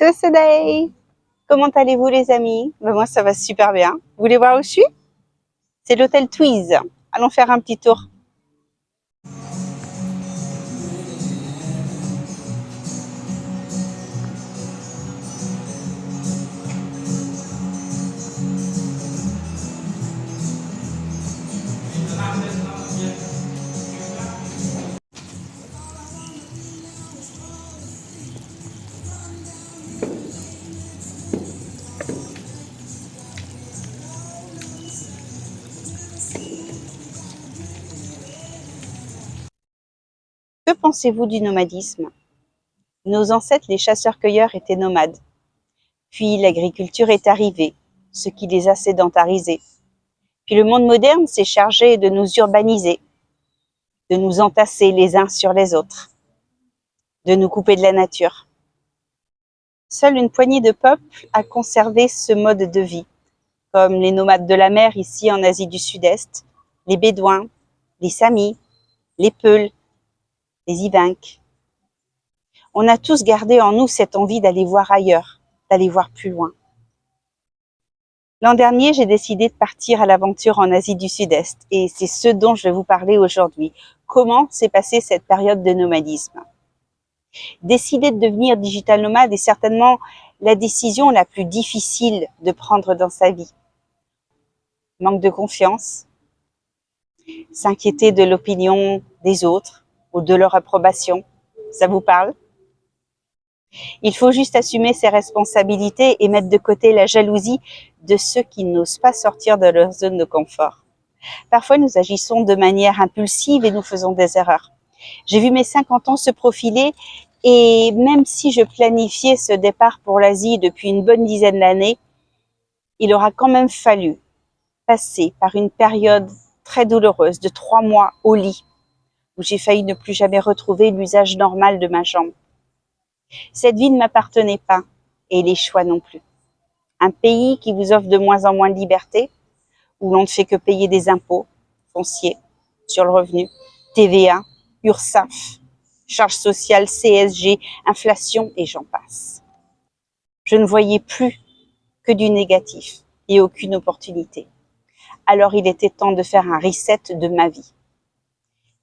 Day. Comment allez-vous les amis? Moi ça va super bien. Vous voulez voir où je suis? C'est l'hôtel Twiz. Allons faire un petit tour. Que pensez-vous du nomadisme? Nos ancêtres, les chasseurs-cueilleurs, étaient nomades. Puis l'agriculture est arrivée, ce qui les a sédentarisés. Puis le monde moderne s'est chargé de nous urbaniser, de nous entasser les uns sur les autres, de nous couper de la nature. Seule une poignée de peuples a conservé ce mode de vie, comme les nomades de la mer ici en Asie du Sud-Est, les Bédouins, les Samis, les Peuls, les Ivanks. On a tous gardé en nous cette envie d'aller voir ailleurs, d'aller voir plus loin. L'an dernier, j'ai décidé de partir à l'aventure en Asie du Sud-Est et c'est ce dont je vais vous parler aujourd'hui. Comment s'est passée cette période de nomadisme? Décider de devenir digital nomade est certainement la décision la plus difficile de prendre dans sa vie. Manque de confiance, s'inquiéter de l'opinion des autres ou de leur approbation, ça vous parle? Il faut juste assumer ses responsabilités et mettre de côté la jalousie de ceux qui n'osent pas sortir de leur zone de confort. Parfois, nous agissons de manière impulsive et nous faisons des erreurs. J'ai vu mes 50 ans se profiler et même si je planifiais ce départ pour l'Asie depuis une bonne dizaine d'années, il aura quand même fallu passer par une période très douloureuse de 3 mois au lit, où j'ai failli ne plus jamais retrouver l'usage normal de ma jambe. Cette vie ne m'appartenait pas, et les choix non plus. Un pays qui vous offre de moins en moins de liberté, où l'on ne fait que payer des impôts fonciers sur le revenu, TVA, URSSAF, charges sociales, CSG, inflation et j'en passe. Je ne voyais plus que du négatif et aucune opportunité. Alors il était temps de faire un reset de ma vie.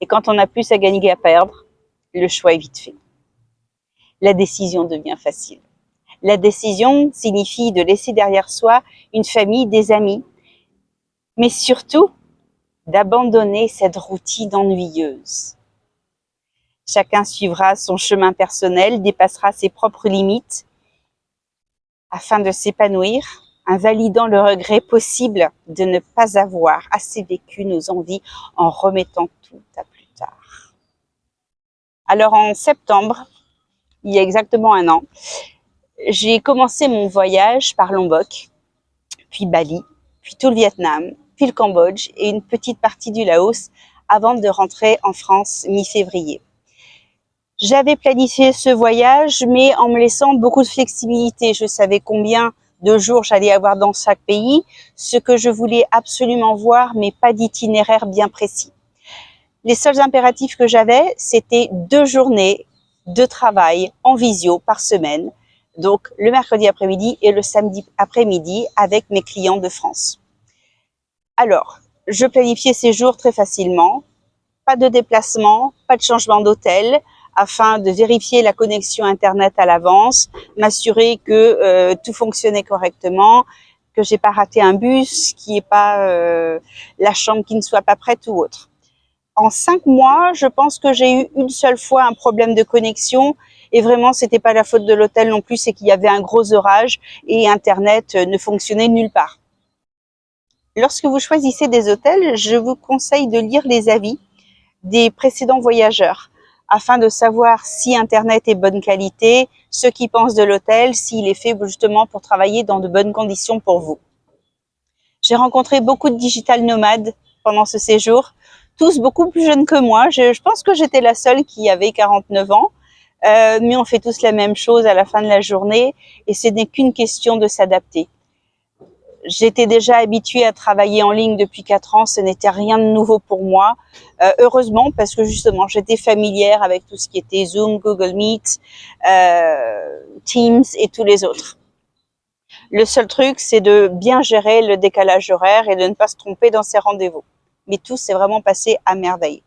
Et quand on n'a plus à gagner qu'à perdre, le choix est vite fait. La décision devient facile. La décision signifie de laisser derrière soi une famille, des amis, mais surtout d'abandonner cette routine ennuyeuse. Chacun suivra son chemin personnel, dépassera ses propres limites afin de s'épanouir, invalidant le regret possible de ne pas avoir assez vécu nos envies en remettant tout à plus tard. Alors en septembre, il y a exactement un an, j'ai commencé mon voyage par Lombok, puis Bali, puis tout le Vietnam, puis le Cambodge et une petite partie du Laos avant de rentrer en France mi-février. J'avais planifié ce voyage, mais en me laissant beaucoup de flexibilité. Je savais combien de jours j'allais avoir dans chaque pays, ce que je voulais absolument voir, mais pas d'itinéraire bien précis. Les seuls impératifs que j'avais, c'était 2 journées de travail en visio par semaine, donc le mercredi après-midi et le samedi après-midi avec mes clients de France. Alors, je planifiais ces jours très facilement, pas de déplacement, pas de changement d'hôtel, afin de vérifier la connexion Internet à l'avance, m'assurer que tout fonctionnait correctement, que j'ai pas raté un bus, qu'il n'y ait pas la chambre qui ne soit pas prête ou autre. En 5 mois, je pense que j'ai eu une seule fois un problème de connexion et vraiment, c'était pas la faute de l'hôtel non plus, c'est qu'il y avait un gros orage et Internet ne fonctionnait nulle part. Lorsque vous choisissez des hôtels, je vous conseille de lire les avis des précédents voyageurs afin de savoir si Internet est bonne qualité, ce qu'ils pensent de l'hôtel, s'il est fait justement pour travailler dans de bonnes conditions pour vous. J'ai rencontré beaucoup de digital nomades pendant ce séjour, tous beaucoup plus jeunes que moi. Je pense que j'étais la seule qui avait 49 ans, mais on fait tous la même chose à la fin de la journée et ce n'est qu'une question de s'adapter. J'étais déjà habituée à travailler en ligne depuis 4 ans, ce n'était rien de nouveau pour moi. Heureusement, parce que justement, j'étais familière avec tout ce qui était Zoom, Google Meet, Teams et tous les autres. Le seul truc, c'est de bien gérer le décalage horaire et de ne pas se tromper dans ses rendez-vous. Mais tout s'est vraiment passé à merveille.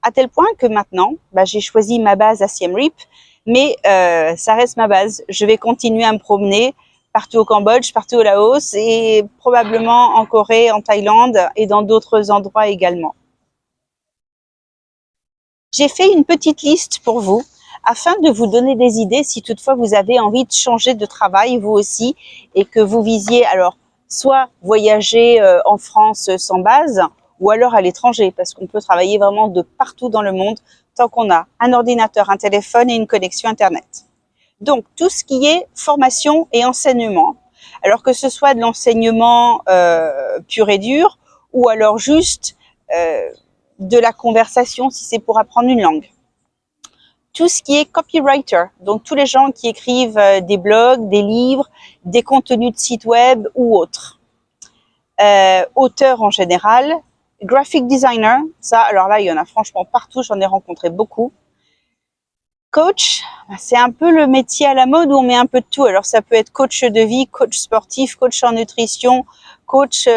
À tel point que maintenant, j'ai choisi ma base à Siem Reap, mais ça reste ma base. Je vais continuer à me promener partout au Cambodge, partout au Laos et probablement en Corée, en Thaïlande et dans d'autres endroits également. J'ai fait une petite liste pour vous afin de vous donner des idées si toutefois vous avez envie de changer de travail vous aussi et que vous visiez alors soit voyager en France sans base ou alors à l'étranger parce qu'on peut travailler vraiment de partout dans le monde tant qu'on a un ordinateur, un téléphone et une connexion Internet. Donc tout ce qui est formation et enseignement, alors que ce soit de l'enseignement pur et dur ou alors juste de la conversation si c'est pour apprendre une langue. Tout ce qui est copywriter, donc tous les gens qui écrivent des blogs, des livres, des contenus de sites web ou autres. Auteur en général, graphic designer, ça alors là il y en a franchement partout, j'en ai rencontré beaucoup. Coach, c'est un peu le métier à la mode où on met un peu de tout. Alors ça peut être coach de vie, coach sportif, coach en nutrition, coach,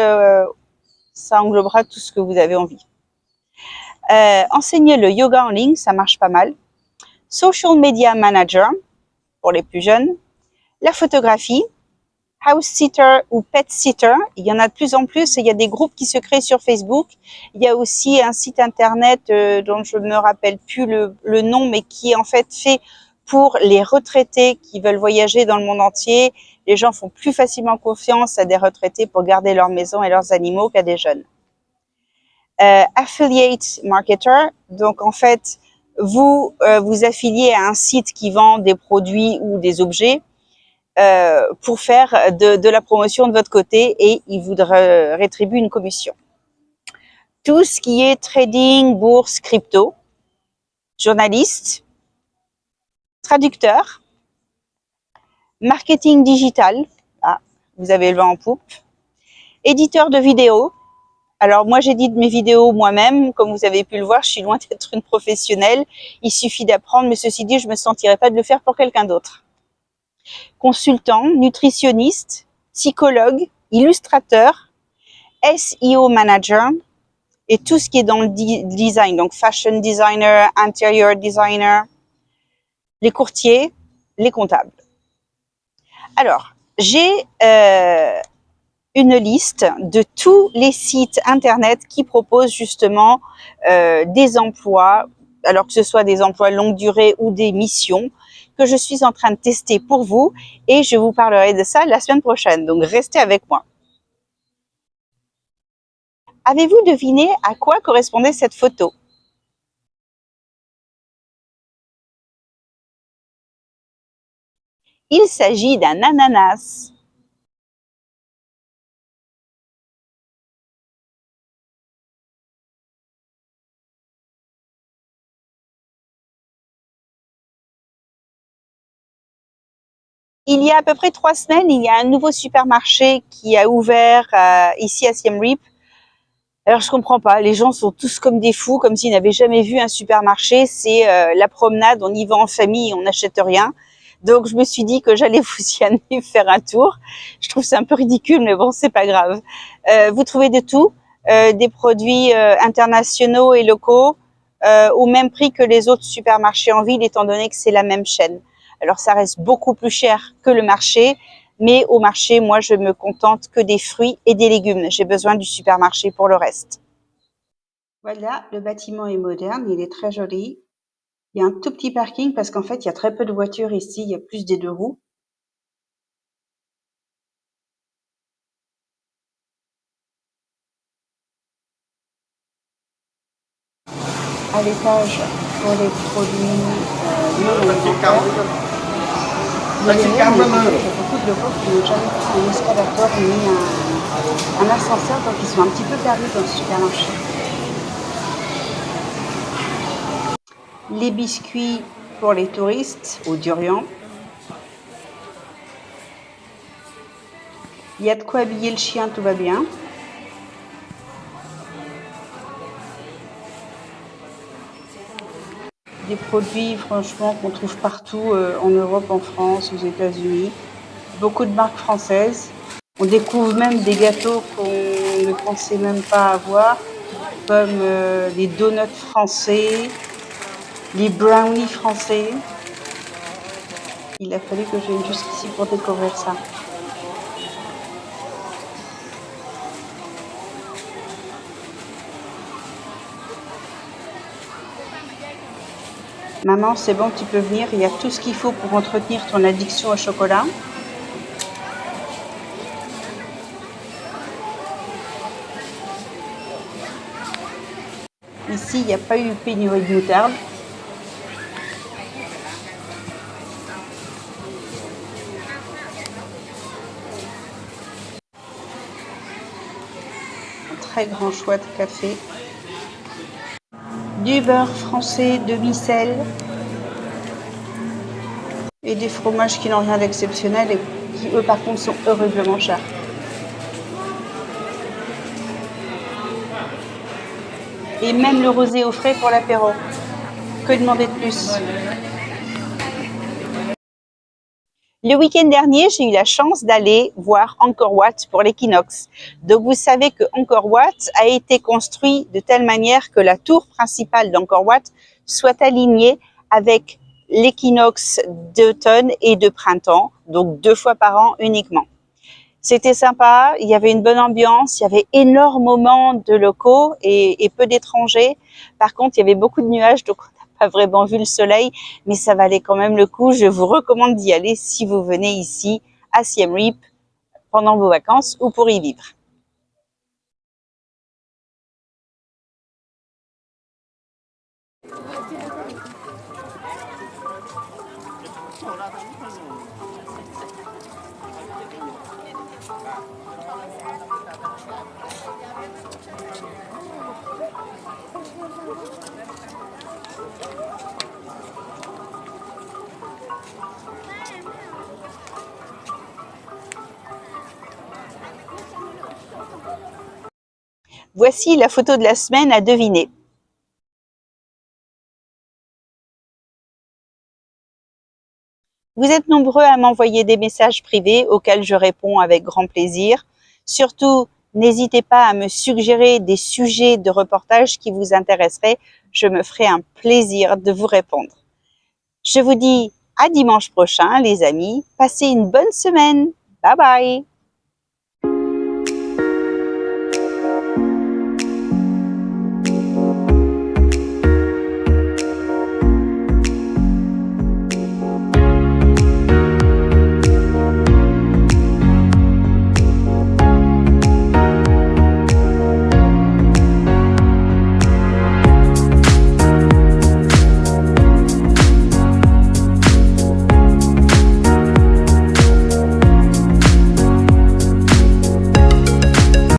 ça englobera tout ce que vous avez envie. Enseigner le yoga en ligne, ça marche pas mal. Social media manager, pour les plus jeunes. La photographie, house sitter ou pet sitter, il y en a de plus en plus, il y a des groupes qui se créent sur Facebook. Il y a aussi un site internet dont je ne me rappelle plus le nom, mais qui est en fait fait pour les retraités qui veulent voyager dans le monde entier. Les gens font plus facilement confiance à des retraités pour garder leur maison et leurs animaux qu'à des jeunes. Affiliate marketer, donc en fait, vous vous affiliez à un site qui vend des produits ou des objets pour faire de la promotion de votre côté et il vous rétribue une commission. Tout ce qui est trading, bourse, crypto, journaliste, traducteur, marketing digital, vous avez le vent en poupe, éditeur de vidéos. Alors moi j'édite mes vidéos moi-même, comme vous avez pu le voir, je suis loin d'être une professionnelle, il suffit d'apprendre, mais ceci dit, je ne me sentirais pas de le faire pour quelqu'un d'autre. Consultant, nutritionniste, psychologue, illustrateur, SEO manager et tout ce qui est dans le design, donc fashion designer, interior designer, les courtiers, les comptables. Alors, j'ai une liste de tous les sites internet qui proposent justement des emplois, alors que ce soit des emplois longue durée ou des missions, que je suis en train de tester pour vous et je vous parlerai de ça la semaine prochaine. Donc, restez avec moi. Avez-vous deviné à quoi correspondait cette photo? Il s'agit d'un ananas. Il y a à peu près 3 semaines, il y a un nouveau supermarché qui a ouvert ici à Siem Reap. Alors je comprends pas, les gens sont tous comme des fous, comme s'ils n'avaient jamais vu un supermarché. C'est la promenade, on y va en famille, on n'achète rien. Donc je me suis dit que j'allais vous y amener faire un tour. Je trouve ça un peu ridicule, mais bon, c'est pas grave. Vous trouvez de tout, des produits internationaux et locaux au même prix que les autres supermarchés en ville, étant donné que c'est la même chaîne. Alors ça reste beaucoup plus cher que le marché, mais au marché, moi, je me contente que des fruits et des légumes. J'ai besoin du supermarché pour le reste. Voilà, le bâtiment est moderne, il est très joli. Il y a un tout petit parking parce qu'en fait, il y a très peu de voitures ici, il y a plus des 2 roues. À l'étage, pour les produits non alimentaires, il y a beaucoup de locaux qui n'ont jamais pris un escalator ni un ascenseur, donc ils sont un petit peu perdus dans le supermarché. Les biscuits pour les touristes au durian. Il y a de quoi habiller le chien, tout va bien. Des produits, franchement, qu'on trouve partout en Europe, en France, aux États-Unis. Beaucoup de marques françaises. On découvre même des gâteaux qu'on ne pensait même pas avoir, comme les donuts français, les brownies français. Il a fallu que je vienne jusqu'ici pour découvrir ça. Maman, c'est bon, tu peux venir. Il y a tout ce qu'il faut pour entretenir ton addiction au chocolat. Ici, il n'y a pas eu pénurie de moutarde. Un très grand choix de café. Du beurre français demi-sel. Et des fromages qui n'ont rien d'exceptionnel et qui, eux, par contre, sont horriblement chers. Et même le rosé au frais pour l'apéro. Que demander de plus? Le week-end dernier, j'ai eu la chance d'aller voir Angkor Wat pour l'équinoxe. Donc, vous savez que Angkor Wat a été construit de telle manière que la tour principale d'Angkor Wat soit alignée avec l'équinoxe d'automne et de printemps, donc 2 fois par an uniquement. C'était sympa, il y avait une bonne ambiance, il y avait énormément de locaux et peu d'étrangers. Par contre, il y avait beaucoup de nuages, donc on n'a pas vraiment vu le soleil, mais ça valait quand même le coup. Je vous recommande d'y aller si vous venez ici à Siem Reap pendant vos vacances ou pour y vivre. Voici la photo de la semaine à deviner. Vous êtes nombreux à m'envoyer des messages privés auxquels je réponds avec grand plaisir. Surtout, n'hésitez pas à me suggérer des sujets de reportage qui vous intéresseraient. Je me ferai un plaisir de vous répondre. Je vous dis à dimanche prochain, les amis. Passez une bonne semaine. Bye bye.